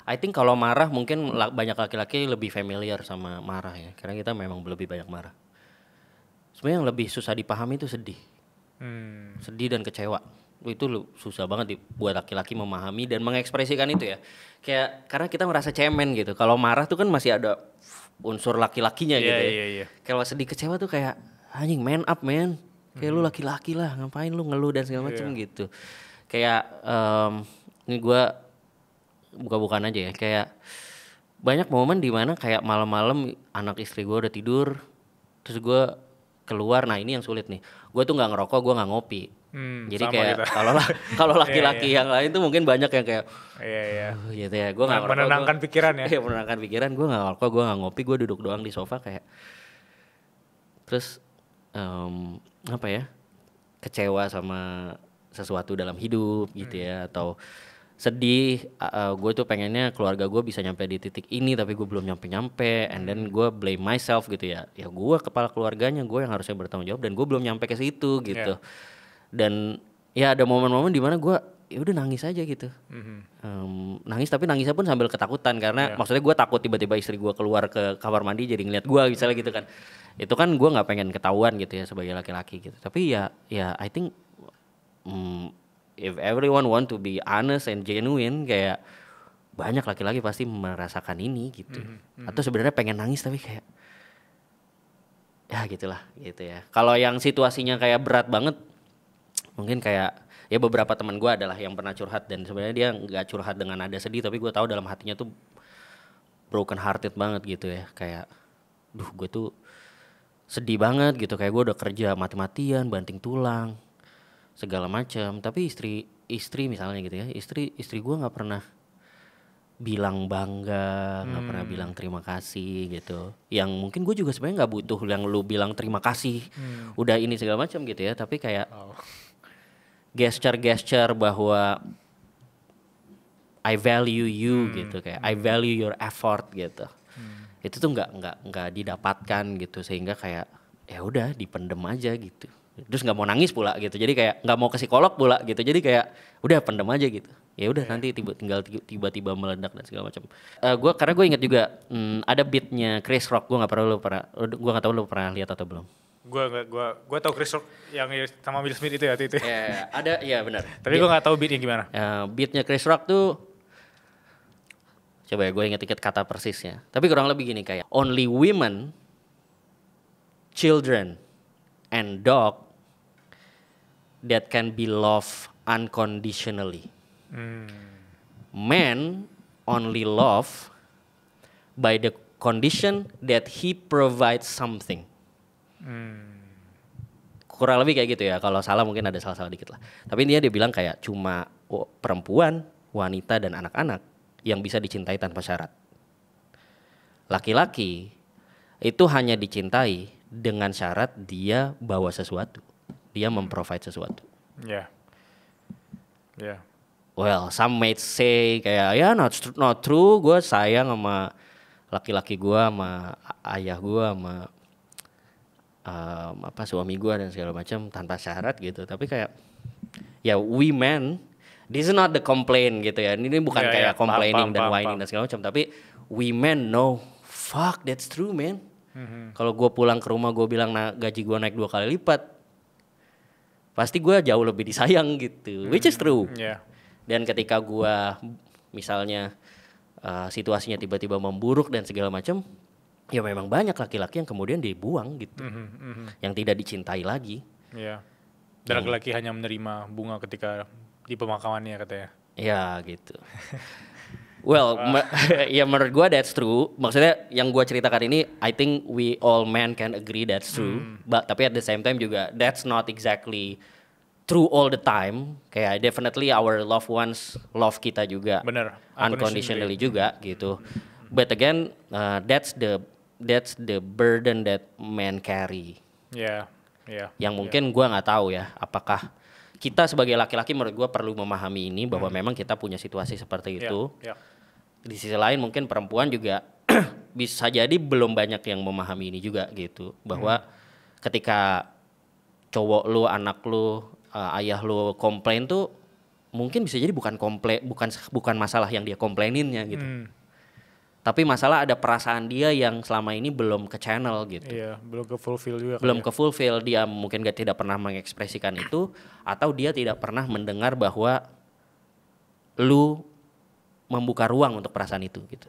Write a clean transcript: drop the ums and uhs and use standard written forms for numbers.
I think kalau marah mungkin banyak laki-laki lebih familiar sama marah ya, karena kita memang lebih banyak marah. Sebenarnya yang lebih susah dipahami itu sedih. Sedih dan kecewa. Itu susah banget buat laki-laki memahami dan mengekspresikan itu ya. Kayak karena kita merasa cemen gitu. Kalau marah tuh kan masih ada unsur laki-lakinya gitu ya. Iya. Kalau sedih kecewa tuh kayak anjing man up man. Kayak lu laki-laki lah, ngapain lu ngeluh dan segala macam gitu. Kayak ini gue buka-bukaan aja ya, kayak banyak momen di mana kayak malam-malam anak istri gue udah tidur, terus gue keluar. Nah ini yang sulit nih, gue tuh nggak ngerokok, gue nggak ngopi. Jadi kayak kalau laki-laki yang lain tuh mungkin banyak yang kayak gitu ya, gue nggak ngerokok, menenangkan pikiran ya. Iya menenangkan pikiran, gue nggak ngerokok, gue nggak ngopi, gue duduk doang di sofa kayak terus apa ya, kecewa sama sesuatu dalam hidup gitu ya, atau sedih, gue tuh pengennya keluarga gue bisa nyampe di titik ini tapi gue belum nyampe, and then gue blame myself gitu ya gue kepala keluarganya, gue yang harusnya bertanggung jawab dan gue belum nyampe ke situ gitu. Dan ya ada momen-momen di mana gue ya udah nangis aja gitu, nangis tapi nangisnya pun sambil ketakutan karena maksudnya gue takut tiba-tiba istri gue keluar ke kamar mandi jadi ngeliat gue misalnya gitu kan. Itu kan gue nggak pengen ketahuan gitu ya sebagai laki-laki gitu, tapi ya I think if everyone want to be honest and genuine, kayak banyak laki-laki pasti merasakan ini gitu. Atau sebenarnya pengen nangis tapi kayak ya gitulah gitu ya. Kalau yang situasinya kayak berat banget, mungkin kayak ya beberapa teman gue adalah yang pernah curhat dan sebenarnya dia nggak curhat dengan nada sedih, tapi gue tahu dalam hatinya tuh broken hearted banget gitu ya. Kayak, gue tuh sedih banget gitu, kayak gue udah kerja mati-matian, banting tulang segala macam, tapi istri misalnya gitu ya, istri gue nggak pernah bilang bangga, nggak pernah bilang terima kasih gitu. Yang mungkin gue juga sebenarnya nggak butuh yang lu bilang terima kasih, udah ini segala macam gitu ya, tapi kayak gesture bahwa I value you gitu, kayak I value your effort gitu. Itu tuh nggak didapatkan gitu, sehingga kayak ya udah dipendem aja gitu. Terus nggak mau nangis pula gitu, jadi kayak nggak mau ke psikolog pula gitu, jadi kayak udah pendem aja gitu. Ya udah nanti tinggal tiba-tiba meledak dan segala macam. Karena gue inget juga ada beatnya Chris Rock, gue nggak tahu lu pernah lihat atau belum. Gue tahu Chris Rock yang sama Will Smith itu ya itu. Ya, ada, ya benar. Tapi gue nggak tahu beatnya gimana. Beatnya Chris Rock tuh, coba ya gue inget-inget kata persisnya. Tapi kurang lebih gini, kayak only women, children, and dog that can be loved unconditionally. Men only love by the condition that he provides something. Kurang lebih kayak gitu ya. Kalau salah mungkin ada salah-salah dikit lah. Tapi dia bilang kayak cuma perempuan, wanita dan anak-anak yang bisa dicintai tanpa syarat. Laki-laki itu hanya dicintai dengan syarat dia bawa sesuatu, dia memprovide sesuatu. Well, some might say kayak ya not true, gue sayang sama laki-laki gue, sama ayah gue, sama suami gue dan segala macam tanpa syarat gitu. Tapi kayak ya we men, this is not the complaint gitu ya. Ini bukan kayak complaining dan whining dan segala macam, tapi we men know fuck that's true man. Kalau gue pulang ke rumah gue bilang gaji gue naik 2 kali lipat, pasti gue jauh lebih disayang gitu, which is true. Dan ketika gue misalnya situasinya tiba-tiba memburuk dan segala macam, ya memang banyak laki-laki yang kemudian dibuang gitu, yang tidak dicintai lagi. Dan laki-laki hanya menerima bunga ketika di pemakamannya katanya. Ya gitu. Well, ya menurut gue that's true. Maksudnya yang gue ceritakan ini, I think we all men can agree that's true. Tapi at the same time juga that's not exactly true all the time. Kayak definitely our loved ones love kita juga. Bener. Unconditionally juga gitu. But again, that's the burden that men carry. Yang mungkin gue nggak tahu ya, apakah kita sebagai laki-laki, menurut gue perlu memahami ini bahwa memang kita punya situasi seperti itu. Di sisi lain mungkin perempuan juga bisa jadi belum banyak yang memahami ini juga gitu, bahwa ketika cowok lu, anak lu, ayah lu komplain tuh mungkin bisa jadi bukan masalah yang dia komplaininnya gitu. Hmm. Tapi masalah ada perasaan dia yang selama ini belum ke channel gitu. Iya, belum ke fulfill juga. Belum ke fulfill, dia mungkin tidak pernah mengekspresikan itu, atau dia tidak pernah mendengar bahwa lu membuka ruang untuk perasaan itu gitu.